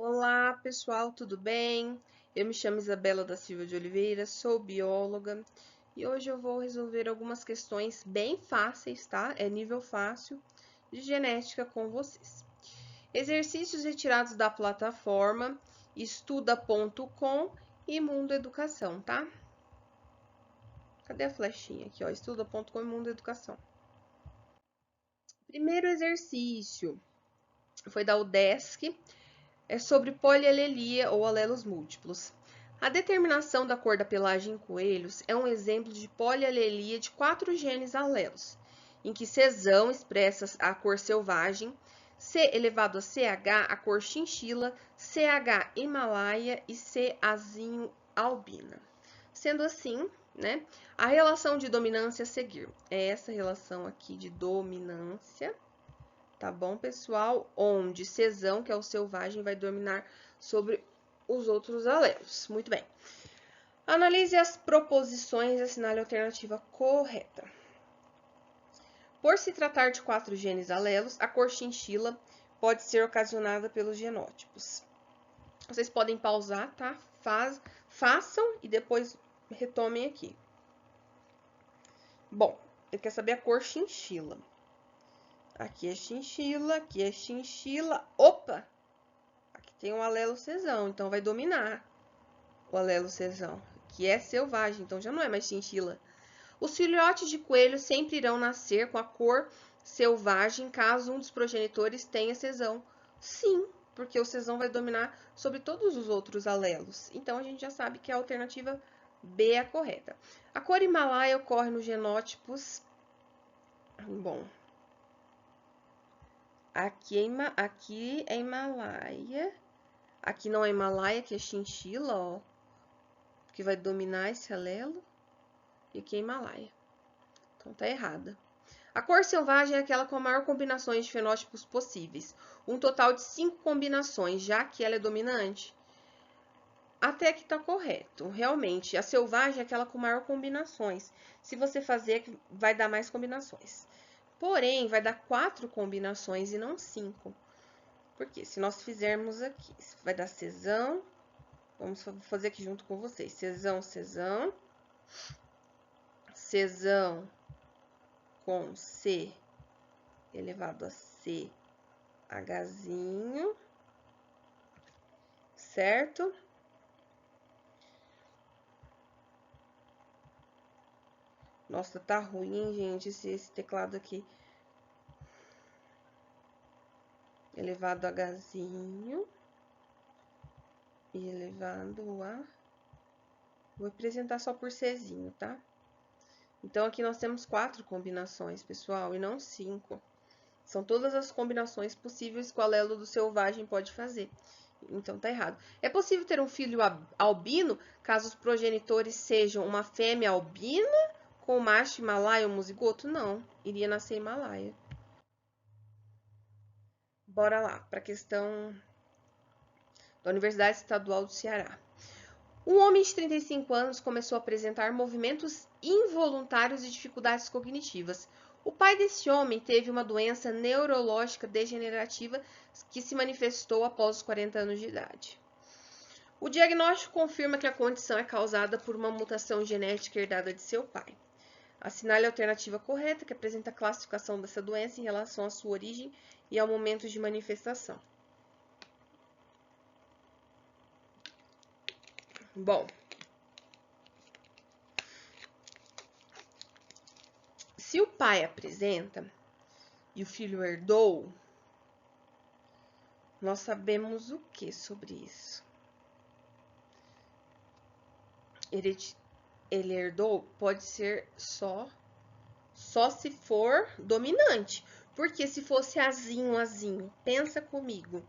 Olá, pessoal, tudo bem? Eu me chamo Isabela da Silva de Oliveira, sou bióloga e hoje eu vou resolver algumas questões bem fáceis, tá? É nível fácil de genética com vocês. Exercícios retirados da plataforma estuda.com e Mundo Educação, tá? Cadê a flechinha aqui, ó? Estuda.com e Mundo Educação. Primeiro exercício foi da UDESC. É sobre polialelia ou alelos múltiplos. A determinação da cor da pelagem em coelhos é um exemplo de polialelia de 4 genes alelos, em que Czão expressa a cor selvagem, C elevado a CH a cor chinchila, CH Himalaia e C azinho albina. Sendo assim, né, a relação de dominância a seguir é essa relação aqui de dominância. Tá bom, pessoal? Onde Czão, que é o selvagem, vai dominar sobre os outros alelos. Muito bem. Analise as proposições e assinale a alternativa correta. Por se tratar de 4 genes alelos, a cor chinchila pode ser ocasionada pelos genótipos. Vocês podem pausar, tá? Façam e depois retomem aqui. Bom, eu quero saber a cor chinchila. Aqui é chinchila, aqui é chinchila. Opa! Aqui tem um alelo Czão, então vai dominar o alelo Czão, que é selvagem, então já não é mais chinchila. Os filhotes de coelho sempre irão nascer com a cor selvagem caso um dos progenitores tenha Czão. Sim, porque o Czão vai dominar sobre todos os outros alelos. Então a gente já sabe que a alternativa B é a correta. A cor Himalaia ocorre nos genótipos. Bom, aqui é Himalaia. Aqui não é Himalaia, aqui é chinchila, ó. Que vai dominar esse alelo. E aqui é Himalaia. Então tá errada. A cor selvagem é aquela com a maior combinações de fenótipos possíveis. Um total de 5 combinações, já que ela é dominante. Até que tá correto. Realmente, a selvagem é aquela com maior combinações. Se você fazer, vai dar mais combinações. Porém, vai dar 4 combinações e não 5. Porque se nós fizermos aqui, vai dar Czão. Vamos fazer aqui junto com vocês. Czão, Czão. Czão com C elevado a C, Hzinho. Certo? Nossa, tá ruim, hein, gente, esse teclado aqui. Elevado a Hzinho. E elevado a... Vou apresentar só por Czinho, tá? Então, aqui nós temos 4 combinações, pessoal, e não 5. São todas as combinações possíveis que o alelo do selvagem pode fazer. Então, tá errado. É possível ter um filho albino, caso os progenitores sejam uma fêmea albina com macho Himalaia ou mozigoto? Não, iria nascer Himalaia. Bora lá, para a questão da Universidade Estadual do Ceará. Um homem de 35 anos começou a apresentar movimentos involuntários e dificuldades cognitivas. O pai desse homem teve uma doença neurológica degenerativa que se manifestou após os 40 anos de idade. O diagnóstico confirma que a condição é causada por uma mutação genética herdada de seu pai. Assinale a alternativa correta, que apresenta a classificação dessa doença em relação à sua origem e ao momento de manifestação. Bom, se o pai apresenta e o filho herdou, nós sabemos o que sobre isso? Ele herdou pode ser só se for dominante. Porque se fosse azinho, pensa comigo.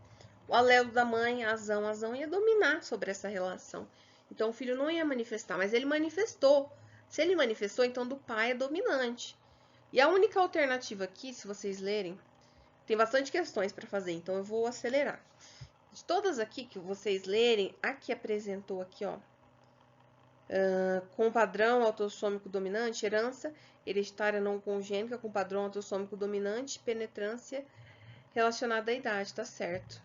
O alelo da mãe, azão, ia dominar sobre essa relação. Então, o filho não ia manifestar, mas ele manifestou. Se ele manifestou, então do pai é dominante. E a única alternativa aqui, se vocês lerem, tem bastante questões para fazer, então eu vou acelerar. De todas aqui que vocês lerem, a que apresentou aqui, ó, com padrão autossômico dominante, herança hereditária não congênita com padrão autossômico dominante, penetrância relacionada à idade, tá certo?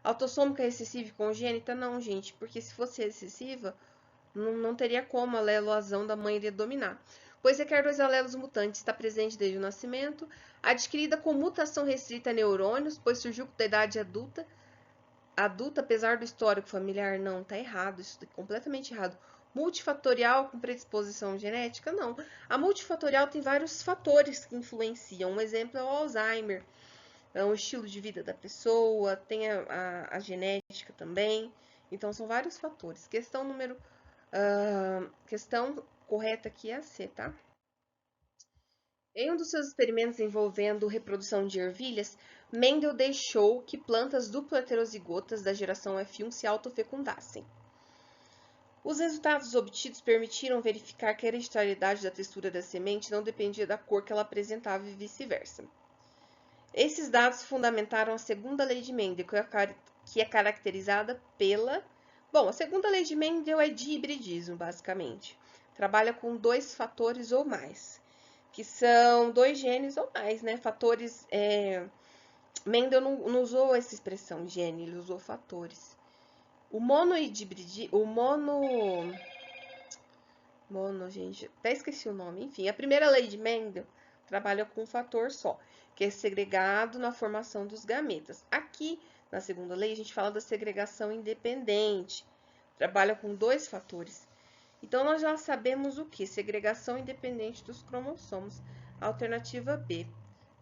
Autossômica recessiva e congênita? Não, gente, porque se fosse recessiva, não teria como a aleloazão da mãe iria dominar. Pois requer 2 alelos mutantes, está presente desde o nascimento, adquirida com mutação restrita a neurônios, pois surgiu da idade adulta, apesar do histórico familiar, não, tá errado, isso é completamente errado. Multifatorial com predisposição genética? Não. A multifatorial tem vários fatores que influenciam. Um exemplo é o Alzheimer, é o estilo de vida da pessoa, tem a genética também. Então, são vários fatores. Questão correta aqui é a C, tá? Em um dos seus experimentos envolvendo reprodução de ervilhas, Mendel deixou que plantas duplo heterozigotas da geração F1 se autofecundassem. Os resultados obtidos permitiram verificar que a hereditariedade da textura da semente não dependia da cor que ela apresentava e vice-versa. Esses dados fundamentaram a segunda lei de Mendel, que é caracterizada pela... Bom, a segunda lei de Mendel é de hibridismo, basicamente. Trabalha com 2 fatores ou mais, que são 2 genes ou mais, né? Fatores... Mendel não usou essa expressão gene, ele usou fatores. O gente, até esqueci o nome. Enfim, a primeira lei de Mendel trabalha com um fator só, que é segregado na formação dos gametas. Aqui, na segunda lei, a gente fala da segregação independente. Trabalha com 2 fatores. Então, nós já sabemos o que? Segregação independente dos cromossomos. Alternativa B,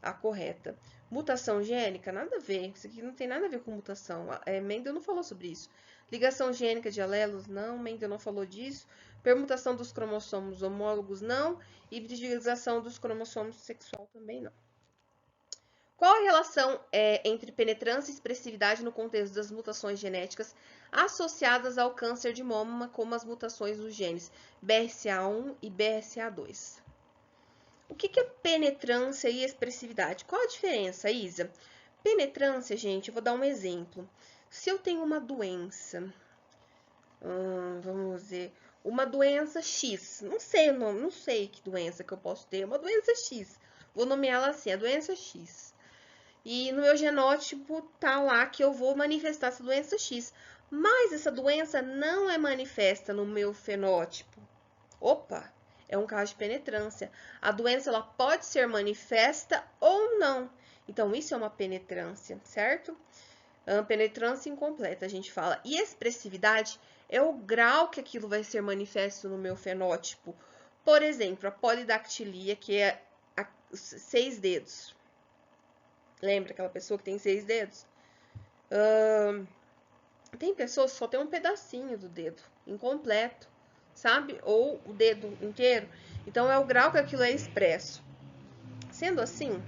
a correta. Mutação gênica? Nada a ver. Isso aqui não tem nada a ver com mutação. Mendel não falou sobre isso. Ligação gênica de alelos? Não, Mendel não falou disso. Permutação dos cromossomos homólogos? Não. Hibridização dos cromossomos sexual? Também não. Qual a relação entre penetrância e expressividade no contexto das mutações genéticas associadas ao câncer de mama, como as mutações dos genes BRCA1 e BRCA2? O que é penetrância e expressividade? Qual a diferença, Isa? Penetrância, gente, eu vou dar um exemplo. Se eu tenho uma doença, vamos dizer, uma doença X, não sei o nome, não sei que doença que eu posso ter, uma doença X. Vou nomeá-la assim, a doença X. E no meu genótipo tá lá que eu vou manifestar essa doença X. Mas essa doença não é manifesta no meu fenótipo. Opa, é um caso de penetrância. A doença ela pode ser manifesta ou não. Então, isso é uma penetrância, certo? Penetrância incompleta, a gente fala. E expressividade é o grau que aquilo vai ser manifesto no meu fenótipo. Por exemplo, a polidactilia, que é 6 dedos. Lembra aquela pessoa que tem 6 dedos? Tem pessoas que só tem um pedacinho do dedo, incompleto, sabe? Ou o dedo inteiro. Então, é o grau que aquilo é expresso. Sendo assim,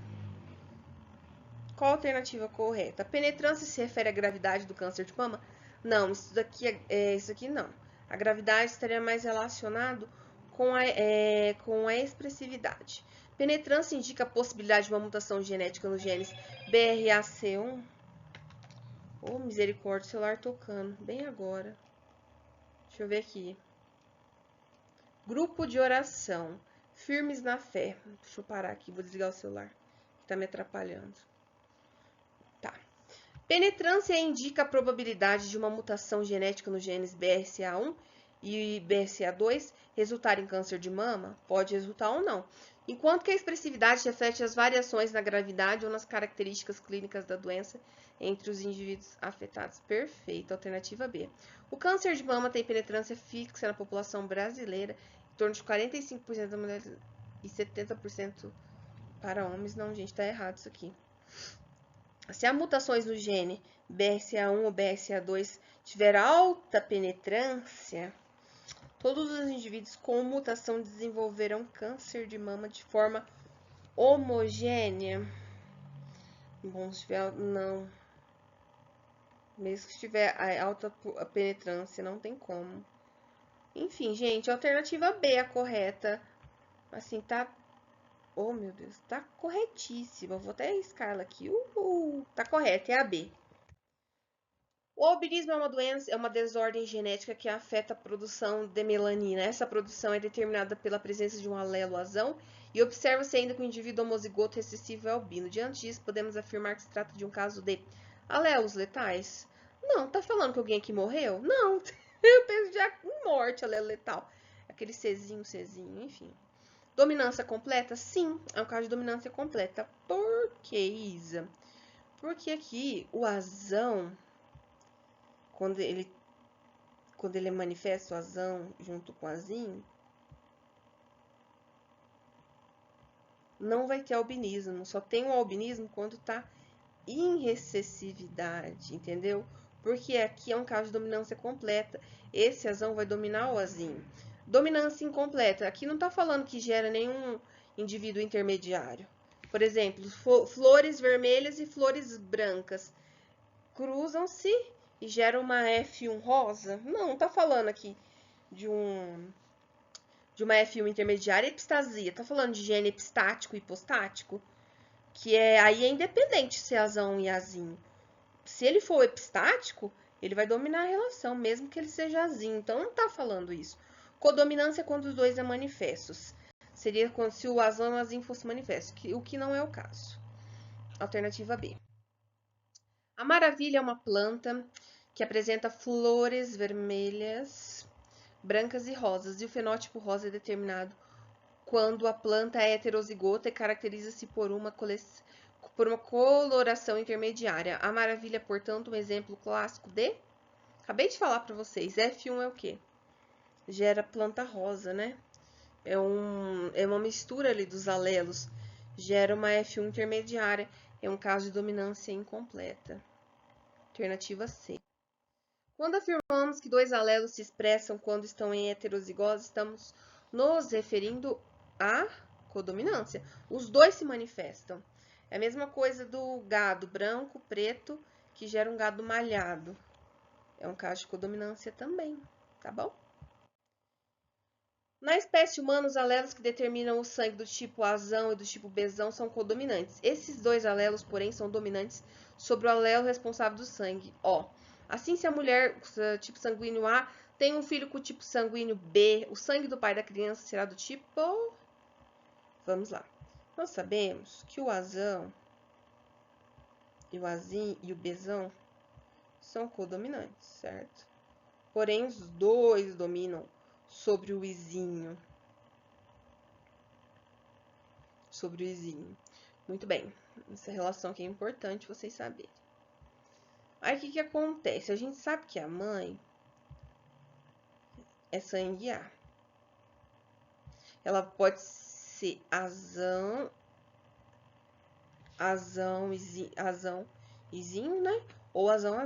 qual a alternativa correta? A penetrância se refere à gravidade do câncer de mama? Não, isso aqui não. A gravidade estaria mais relacionado com a expressividade. Penetrância indica a possibilidade de uma mutação genética nos genes BRCA1. Oh, misericórdia, o celular tocando, bem agora. Deixa eu ver aqui. Grupo de oração. Firmes na fé. Deixa eu parar aqui, vou desligar o celular, que tá me atrapalhando. Tá. Penetrância indica a probabilidade de uma mutação genética nos genes BRCA1 e BRCA2 resultar em câncer de mama? Pode resultar ou não. Enquanto que a expressividade reflete as variações na gravidade ou nas características clínicas da doença entre os indivíduos afetados. Perfeito, alternativa B. O câncer de mama tem penetrância fixa na população brasileira, em torno de 45% das mulheres e 70% para homens. Não, gente, tá errado isso aqui. Se há mutações no gene BRCA1 ou BRCA2 tiver alta penetrância, todos os indivíduos com mutação desenvolverão câncer de mama de forma homogênea. Bom, se tiver, não. Mesmo que tiver alta penetrância, não tem como. Enfim, gente, a alternativa B é a correta. Assim, tá... Oh, meu Deus, tá corretíssima. Vou até riscar ela aqui. Tá correta, é a B. O albinismo é uma doença, é uma desordem genética que afeta a produção de melanina. Essa produção é determinada pela presença de um alelo azão e observa-se ainda que o indivíduo homozigoto recessivo é albino. Diante disso, podemos afirmar que se trata de um caso de alelos letais. Não, tá falando que alguém aqui morreu? Não, eu penso já em morte, alelo letal. Aquele Czinho, enfim. Dominância completa? Sim, é um caso de dominância completa. Por que, Isa? Porque aqui o azão, quando ele manifesta o azão junto com o azinho, não vai ter albinismo. Só tem o albinismo quando tá em recessividade, entendeu? Porque aqui é um caso de dominância completa. Esse azão vai dominar o azinho. Dominância incompleta. Aqui não tá falando que gera nenhum indivíduo intermediário. Por exemplo, flores vermelhas e flores brancas cruzam-se e geram uma F1 rosa. Não tá falando aqui de uma F1 intermediária epistasia. Tá falando de gene epistático e hipostático, que aí é independente se é azão e azinho. Se ele for epistático, ele vai dominar a relação, mesmo que ele seja azinho. Então, não está falando isso. Codominância é quando os dois são manifestos. Seria se o azão e o azinho fossem manifestos, o que não é o caso. Alternativa B. A maravilha é uma planta que apresenta flores vermelhas, brancas e rosas, e o fenótipo rosa é determinado quando a planta é heterozigota e caracteriza-se por uma coloração intermediária. A maravilha, portanto, um exemplo clássico de... Acabei de falar para vocês, F1 é o quê? Gera planta rosa, né? É uma mistura ali dos alelos. Gera uma F1 intermediária. É um caso de dominância incompleta. Alternativa C. Quando afirmamos que dois alelos se expressam quando estão em heterozigose, estamos nos referindo à codominância. Os dois se manifestam. É a mesma coisa do gado branco, preto, que gera um gado malhado. É um caso de codominância também, tá bom? Na espécie humana, os alelos que determinam o sangue do tipo Azão e do tipo Bzão são codominantes. Esses dois alelos, porém, são dominantes sobre o alelo responsável do sangue, O. Assim, se a mulher tipo sanguíneo A tem um filho com o tipo sanguíneo B, o sangue do pai da criança será do tipo... Vamos lá. Nós sabemos que o Azão e o Azinho e o Bzão são codominantes, certo? Porém, os dois dominam sobre o Izinho. Sobre o Izinho. Muito bem. Essa relação aqui é importante vocês saberem. Aí, o que acontece? A gente sabe que a mãe é sangue A. Ela pode ser azão, izinho, né? Ou azão.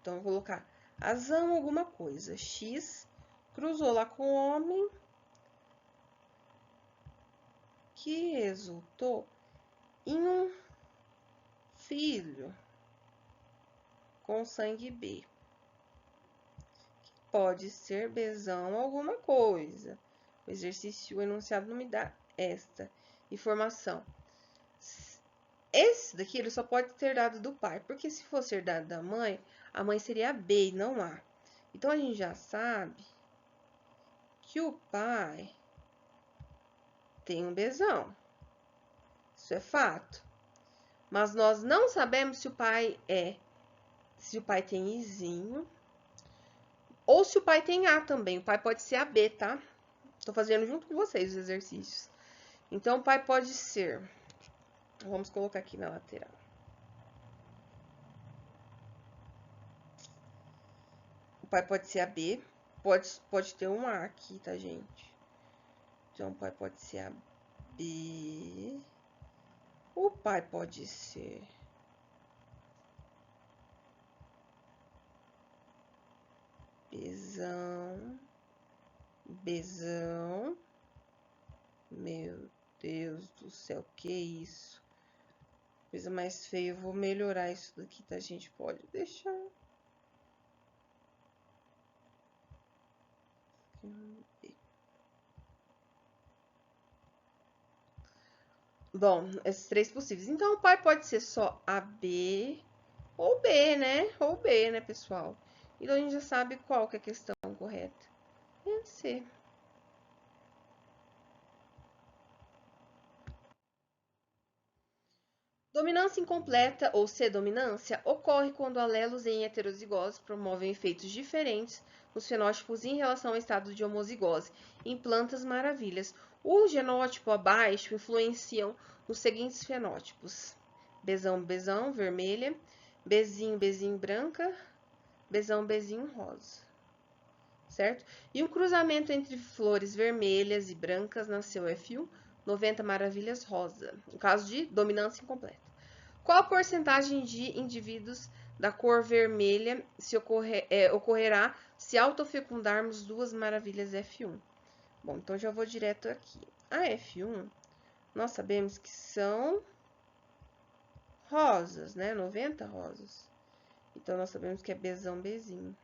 Então, eu vou colocar azão alguma coisa. X cruzou lá com o homem, que resultou em um filho com sangue B. Pode ser Bzão alguma coisa. O exercício, o enunciado não me dá esta informação. Esse daqui ele só pode ter dado do pai, porque se fosse herdado da mãe, a mãe seria B e não A. Então, a gente já sabe que o pai tem um Bzão. Isso é fato. Mas nós não sabemos se o pai tem Izinho ou se o pai tem A também. O pai pode ser AB, tá? Tô fazendo junto com vocês os exercícios. Então, o pai pode ser... Vamos colocar aqui na lateral. O pai pode ser AB. Pode ter um A aqui, tá, gente? Então, o pai pode ser AB. O pai pode ser... Bzão. Meu Deus do céu, que isso? Coisa mais feia, eu vou melhorar isso daqui, tá, gente? Pode deixar. Bom, esses três possíveis. Então, o pai pode ser só AB ou B, né? Ou B, né, pessoal? Então, a gente já sabe qual que é a questão correta. É C. Dominância incompleta ou C-dominância ocorre quando alelos em heterozigose promovem efeitos diferentes nos fenótipos em relação ao estado de homozigose em plantas maravilhas. O genótipo abaixo influenciam nos seguintes fenótipos: Bzão, Bzão, vermelha, Bzinho, Bzinho, branca, Bzão, Bzinho, rosa. Certo? E um cruzamento entre flores vermelhas e brancas nasceu F1, 90 maravilhas rosa, no caso de dominância incompleta. Qual a porcentagem de indivíduos da cor vermelha ocorrerá se autofecundarmos duas maravilhas F1? Bom, então já vou direto aqui. A F1, nós sabemos que são rosas, né? 90 rosas. Então, nós sabemos que é Bzão, Bzinho.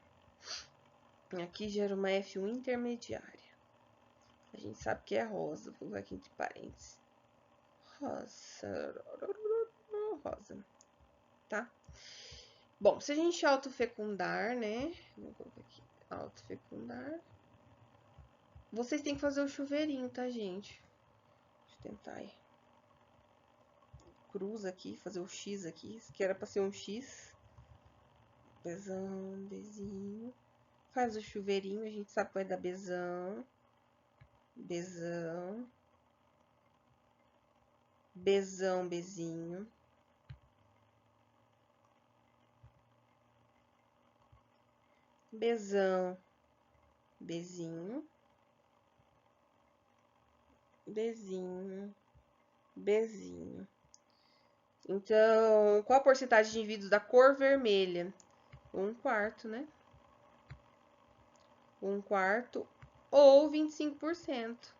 Aqui gera uma F1 intermediária. A gente sabe que é rosa. Vou colocar aqui entre parênteses. Rosa. Rosa. Tá? Bom, se a gente autofecundar, né? Vou colocar aqui. Autofecundar. Vocês têm que fazer o chuveirinho, tá, gente? Deixa eu tentar aí. Cruz aqui, fazer o X aqui. Isso aqui era pra ser um X. Bzão, Bzinho. Faz o chuveirinho, a gente sabe que vai dar Bzão. Bzão. Bzão, Bzinho. Bzão, Bzinho. Bzinho, Bzinho. Então, qual a porcentagem de indivíduos da cor vermelha? 1/4, né? 1/4 ou 25%.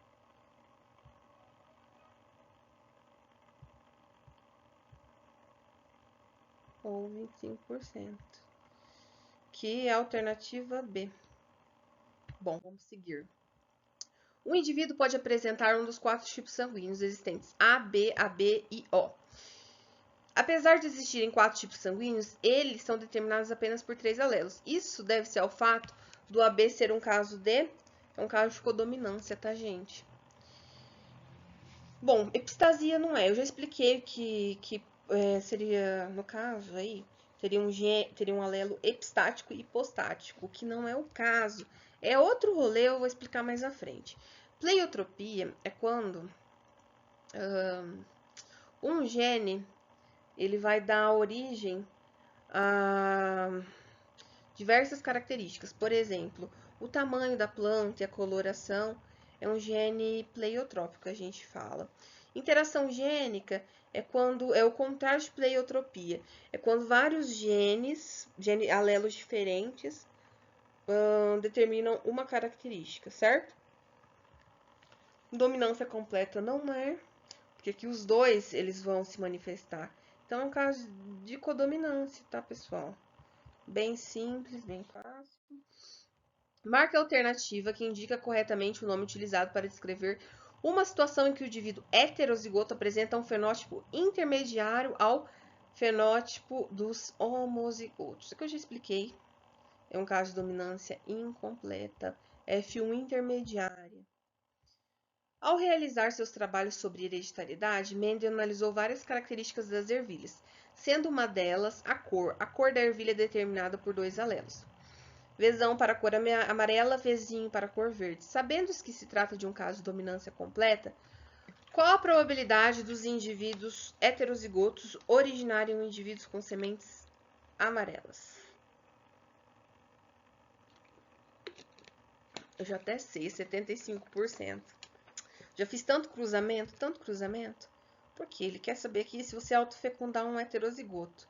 Ou 25%. Que é a alternativa B. Bom, vamos seguir. O indivíduo pode apresentar um dos 4 tipos sanguíneos existentes, A, B, AB e O. Apesar de existirem 4 tipos sanguíneos, eles são determinados apenas por 3 alelos. Isso deve-se ao fato do AB ser um caso de codominância, tá, gente? Bom, epistasia não é. Eu já expliquei que seria, no caso aí, teria um alelo epistático e hipostático, que não é o caso. É outro rolê, eu vou explicar mais à frente. Pleiotropia é quando um gene ele vai dar origem a diversas características. Por exemplo, o tamanho da planta e a coloração é um gene pleiotrópico, a gente fala. Interação gênica é quando é o contrário de pleiotropia, é quando vários alelos diferentes determinam uma característica, certo? Dominância completa não é, porque aqui os dois eles vão se manifestar. Então é um caso de codominância, tá, pessoal? Bem simples, bem fácil. Marca alternativa que indica corretamente o nome utilizado para descrever uma situação em que o indivíduo heterozigoto apresenta um fenótipo intermediário ao fenótipo dos homozigotos. Isso que eu já expliquei. É um caso de dominância incompleta, F1 intermediária. Ao realizar seus trabalhos sobre hereditariedade, Mendel analisou várias características das ervilhas, sendo uma delas a cor. A cor da ervilha é determinada por 2 alelos. Vzão para a cor amarela, Vzinho para a cor verde. Sabendo que se trata de um caso de dominância completa, qual a probabilidade dos indivíduos heterozigotos originarem indivíduos com sementes amarelas? Eu já até sei, 75%. Já fiz tanto cruzamento, porque ele quer saber aqui se você autofecundar um heterozigoto.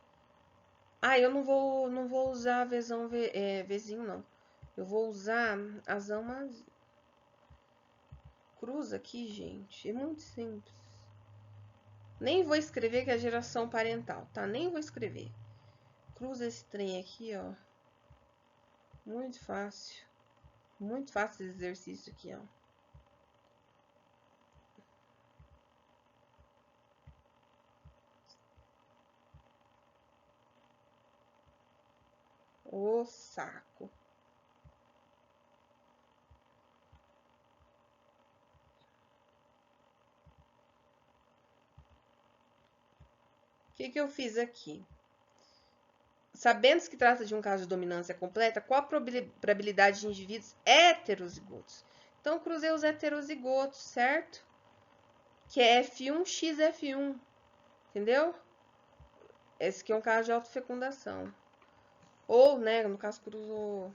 Ah, eu não vou usar Vzinho, não. Eu vou usar azão cruz aqui, gente. É muito simples. Nem vou escrever que é a geração parental, tá? Nem vou escrever. Cruza esse trem aqui, ó. Muito fácil. Muito fácil esse exercício aqui, ó. O saco. que eu fiz aqui? Sabendo que trata de um caso de dominância completa, qual a probabilidade de indivíduos heterozigotos? Então, cruzei os heterozigotos, certo? Que é F1x F1, entendeu? Esse aqui é um caso de autofecundação. Ou, né, no caso, cruzou...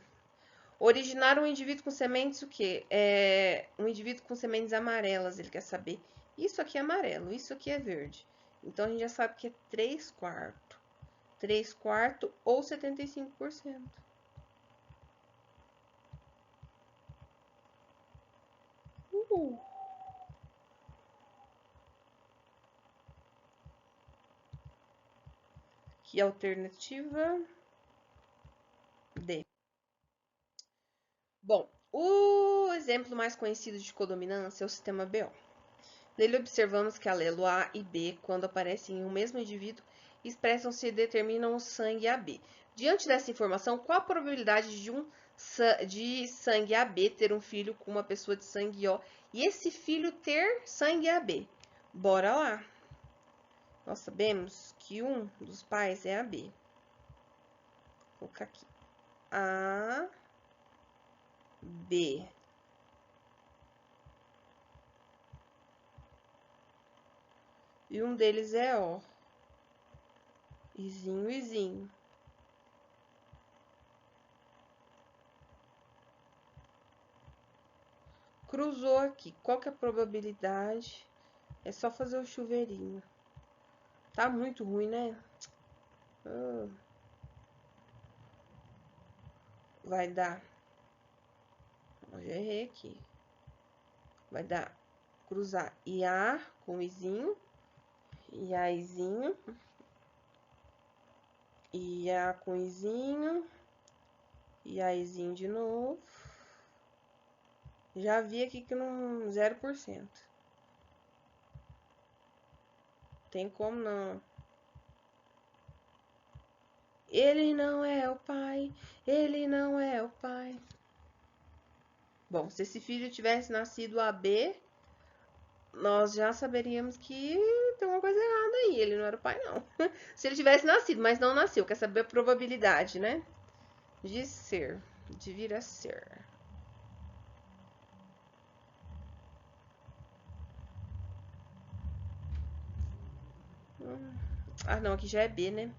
Originar um indivíduo com sementes o quê? Um indivíduo com sementes amarelas, ele quer saber. Isso aqui é amarelo, isso aqui é verde. Então, a gente já sabe que é 3/4. 3/4 ou 75%. Que alternativa D. Bom, o exemplo mais conhecido de codominância é o sistema BO. Nele observamos que alelo A e B, quando aparecem em um mesmo indivíduo, expressam-se e determinam o sangue AB. Diante dessa informação, qual a probabilidade de sangue AB ter um filho com uma pessoa de sangue O e esse filho ter sangue AB? Bora lá! Nós sabemos que um dos pais é AB. Vou colocar aqui. A, B. E um deles é O. Izinho, izinho. Cruzou aqui. Qual que é a probabilidade? É só fazer o chuveirinho. Tá muito ruim, né? Vai dar. Eu já errei aqui. Vai dar cruzar IA com Izinho. IAzinho. IA com Izinho. IAzinho de novo. Já vi aqui que não 0%. Tem como não. Ele não é o pai. Ele não é o pai. Bom, se esse filho tivesse nascido AB, nós já saberíamos que tem uma coisa errada aí. Ele não era o pai, não. Se ele tivesse nascido, mas não nasceu. Quer saber a probabilidade, né? De ser. De vir a ser. Ah, não. Aqui já é B, né?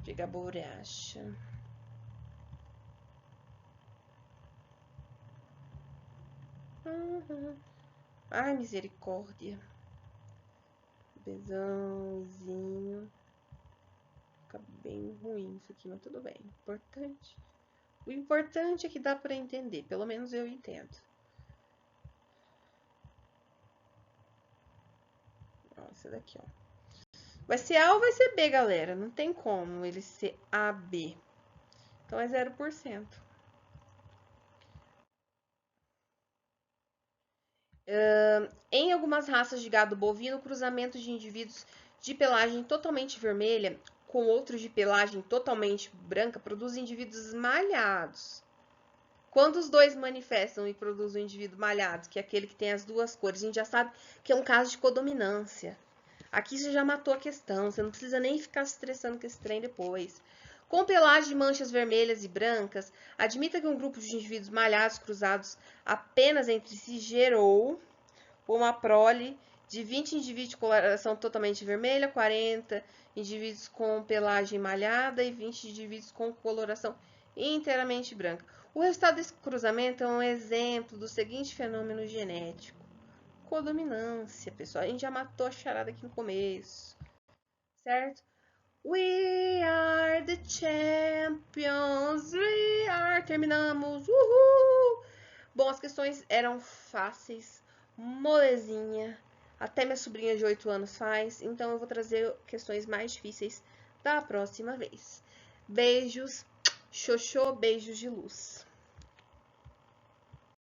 Pegar borracha. Ai, misericórdia. Bezãozinho. Fica bem ruim isso aqui, mas tudo bem. Importante. O importante é que dá pra entender. Pelo menos eu entendo. Ó, esse daqui, ó. Vai ser A ou vai ser B, galera? Não tem como ele ser AB. Então é 0%. Em algumas raças de gado bovino, cruzamentos de indivíduos de pelagem totalmente vermelha com outros de pelagem totalmente branca produzem indivíduos malhados. Quando os dois manifestam e produzem um indivíduo malhado, que é aquele que tem as duas cores, a gente já sabe que é um caso de codominância. Aqui você já matou a questão, você não precisa nem ficar se estressando com esse trem depois. Com pelagem de manchas vermelhas e brancas, admita que um grupo de indivíduos malhados cruzados apenas entre si gerou uma prole de 20 indivíduos de coloração totalmente vermelha, 40 indivíduos com pelagem malhada e 20 indivíduos com coloração inteiramente branca. O resultado desse cruzamento é um exemplo do seguinte fenômeno genético. Codominância, pessoal. A gente já matou a charada aqui no começo, certo? We are the champions. We are. Terminamos. Uhul! Bom, as questões eram fáceis, molezinha. Até minha sobrinha de 8 anos faz. Então eu vou trazer questões mais difíceis da próxima vez. Beijos, xoxô, beijos de luz.